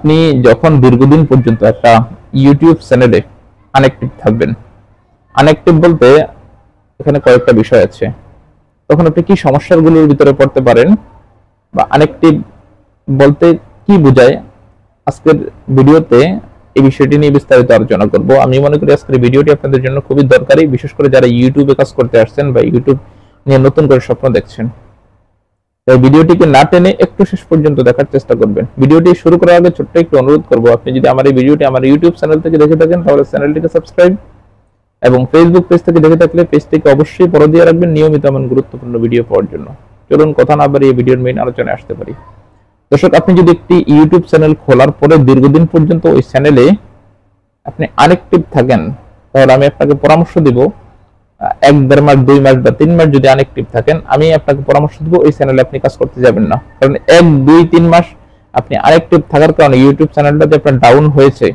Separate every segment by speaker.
Speaker 1: আপনি যখন দীর্ঘদিন পর্যন্ত একটা ইউটিউব চ্যানেলে আনঅ্যাক্টিভ থাকবেন, আনঅ্যাক্টিভ বলতে এখানে কয়েকটা বিষয় আছে, তখন আপনি কি সমস্যাগুলোর ভিতরে পড়তে পারেন বা আনঅ্যাক্টিভ বলতে কি বোঝায়, আজকের ভিডিওতে এই বিষয়টি নিয়ে বিস্তারিত আলোচনা করব। আমি মনে করি আজকের ভিডিওটি আপনাদের জন্য খুবই দরকারি, বিশেষ করে যারা ইউটিউবে কাজ করতে আসছেন বা ইউটিউব নিয়ে নতুন করে স্বপ্ন দেখছেন। তাই ভিডিওটিকে না টেনে একটু শেষ পর্যন্ত দেখার চেষ্টা করবেন। ভিডিওটি শুরু করার আগে ছোট্ট একটু অনুরোধ করব, আপনি যদি আমার এই ভিডিওটি আমার ইউটিউব চ্যানেল থেকে দেখে থাকেন তাহলে চ্যানেলটিকে সাবস্ক্রাইব, এবং ফেসবুক পেজ থেকে দেখে থাকলে পেজটিকে অবশ্যই ফলো দিয়ে রাখবেন নিয়মিত এমন গুরুত্বপূর্ণ ভিডিও পাওয়ার জন্য। চলুন কথা না বাড়িয়ে ভিডিওর মেইন আলোচনায় আসতে পারি। দর্শক, আপনি যদি একটি ইউটিউব চ্যানেল খোলার পরে দীর্ঘদিন পর্যন্ত ওই চ্যানেলে আপনি আনঅ্যাক্টিভ থাকেন, তাহলে আমি আপনাকে পরামর্শ দিব 1-1.5 মাস, 2 মাস বা 3 মাস যদি আনঅ্যাক্টিভ থাকেন, আমি আপনাকে পরামর্শ দিব ওই চ্যানেলে আপনি কাজ করতে যাবেন না। কারণ 1, 2, 3 মাস আপনি আনঅ্যাক্টিভ থাকার কারণে ইউটিউব চ্যানেলটা যে আপনার ডাউন হয়েছে,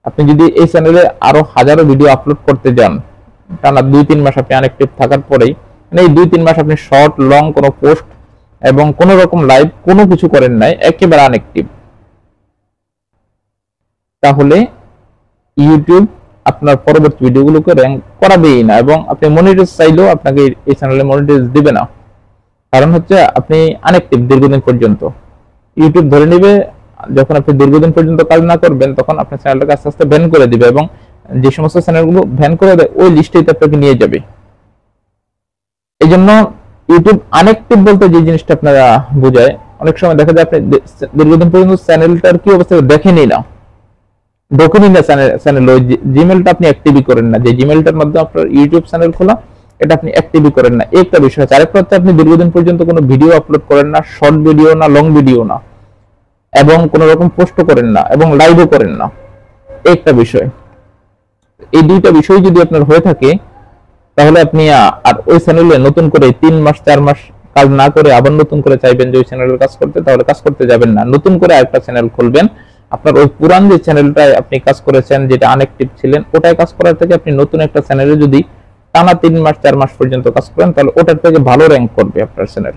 Speaker 1: আপনি যদি এই চ্যানেলে আরো হাজারো ভিডিও আপলোড করতে যান, টানা 2-3 মাস আপনি আনঅ্যাক্টিভ থাকার পরেই, মানে এই 2-3 মাস আপনি শর্ট লং কোনো পোস্ট এবং কোনো রকম লাইভ কোনো কিছু করেন নাই, একেবারে আনঅ্যাক্টিভ, তাহলে ইউটিউব আপনার পরবর্তী ভিডিওগুলোকে র্যাঙ্ক করাবেই না, এবং আপনি মনিটাইজ চাইলেও আপনাকে এই চ্যানেলে মনিটাইজ দিবে না। কারণ হচ্ছে আপনি আনঅ্যাক্টিভ দীর্ঘদিন পর্যন্ত, ইউটিউব ধরে নেবে যখন আপনি দীর্ঘদিন পর্যন্ত কাজ না করবেন, তখন আপনার চ্যানেলটাকে আস্তে আস্তে ব্যান করে দিবে, এবং যে সমস্ত চ্যানেলগুলো ব্যান করে দেয় ওই লিস্টেই আপনাকে নিয়ে যাবে। এই জন্য ইউটিউব আনঅ্যাক্টিভ বলতে যে জিনিসটা আপনারা বোঝায়, অনেক সময় দেখা যায় আপনি দীর্ঘদিন পর্যন্ত চ্যানেলটার কি অবস্থা দেখেনই না, ঢোকেনই না চ্যানেল, ওই জিমেলটা আপনি অ্যাক্টিভই করেন না, যে জিমেলটার মাধ্যমে আপনার ইউটিউব চ্যানেল খোলা এটা আপনি অ্যাক্টিভই করেন না, একটা বিষয় আছে। আরেকটা হচ্ছে আপনি দীর্ঘদিন পর্যন্ত কোনো ভিডিও আপলোড করেন না, শর্ট ভিডিও না, লং ভিডিও না, এবং কোনো রকম পোস্টও করেন না, এবং লাইভও করেন না, একটা বিষয়। এই দুইটা বিষয় যদি আপনার হয়ে থাকে, তাহলে আপনি আর ওই চ্যানেলে নতুন করে 3 মাস 4 মাস কাজ না করে আবার নতুন করে চাইবেন যে ওই চ্যানেলের কাজ করতে, তাহলে কাজ করতে যাবেন না। নতুন করে আরেকটা চ্যানেল খুলবেন, আপনার ওই পুরান যে চ্যানেলটায় আপনি কাজ করেছেন, যেটা আনঅ্যাক্টিভ ছিলেন, ওটাই কাজ করার থেকে আপনি নতুন একটা চ্যানেলে যদি টানা 3 মাস 4 মাস পর্যন্ত কাজ করেন, তাহলে ওটার থেকে ভালো র্যাঙ্ক করবে আপনার চ্যানেল।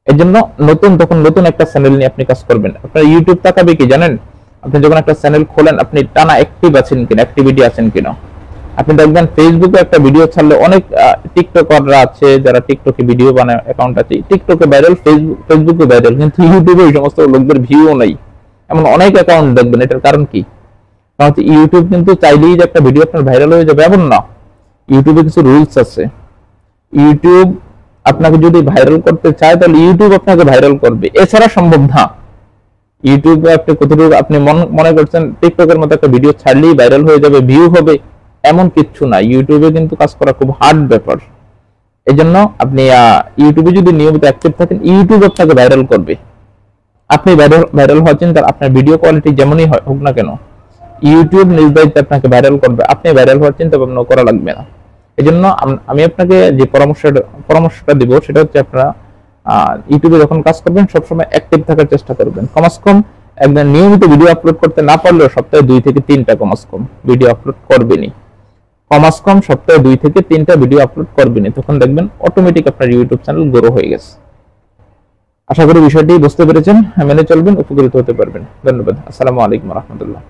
Speaker 1: এর জন্য তখন নতুন একটা চ্যানেল নিয়ে আপনি কাজ করবেন। আপনার ইউটিউব তাকাবে কি জানেন, আপনি যখন একটা চ্যানেল খোলেন আপনি টানা অ্যাক্টিভ আছেন কিনা, অ্যাক্টিভিটি আছেন কিনা। আপনি দেখবেন ফেসবুকে একটা ভিডিও ছাড়লে, অনেক টিকটকাররা আছে যারা টিকটকে ভিডিও বানায়, অ্যাকাউন্ট আছে, টিকটকে ভাইরাল, ফেসবুকে ভাইরাল, কিন্তু ইউটিউবে ওই সমস্ত লোকদের ভিউও নাই, এমন অনেক অ্যাকাউন্ট দেখবেন। এটার কারণ কি? কারণ ইউটিউব কিন্তু চাইলেই যে একটা ভিডিও আপনার ভাইরাল হয়ে যাবে এমন না, ইউটিউবে কিছু রুলস আছে। ইউটিউব আপনাকে যদি ভাইরাল করতে চায় তাহলে ইউটিউব আপনাকে ভাইরাল করবে, এছাড়া সম্ভব না। ইউটিউবে আপনি কতটুকু আপনি মনে করছেন টিকটকের মতো একটা ভিডিও ছাড়লেই ভাইরাল হয়ে যাবে, ভিউ হবে, এমন কিচ্ছু না। ইউটিউবে কিন্তু কাজ করা খুব হার্ড ব্যাপার। এই জন্য আপনি ইউটিউবে যদি নিয়মিত অ্যাক্টিভ থাকেন, ইউটিউব আপনাকে ভাইরাল করবে। আপনি ভাইরাল হওয়ার চিন্তা, আপনার ভিডিও কোয়ালিটি যেমনই হোক না কেন, ইউটিউব নিজ দায়িত্বে আপনাকে ভাইরাল করবে, আপনি ভাইরাল হওয়ার চিন্তা ভাবনা করা লাগবে না। এই জন্য আমি আপনাকে যে পরামর্শটা দিব সেটা হচ্ছে, আপনারা ইউটিউবে যখন কাজ করবেন সবসময় অ্যাক্টিভ থাকার চেষ্টা করবেন। কমস কম একদম নিয়মিত ভিডিও আপলোড করতে না পারলেও সপ্তাহে 2 থেকে 3টা কমস কম ভিডিও আপলোড করবেনই। কমস কম সপ্তাহে 2 থেকে 3টা ভিডিও আপলোড করবেনই, তখন দেখবেন অটোমেটিক আপনার ইউটিউব চ্যানেল গ্রো হয়ে গেছে। আশা করি বিষয়টি বুঝতে পেরেছেন, মেনে চলবেন, উপকৃত হতে পারবেন। ধন্যবাদ। আসসালামু আলাইকুম ওয়া রাহমাতুল্লাহ।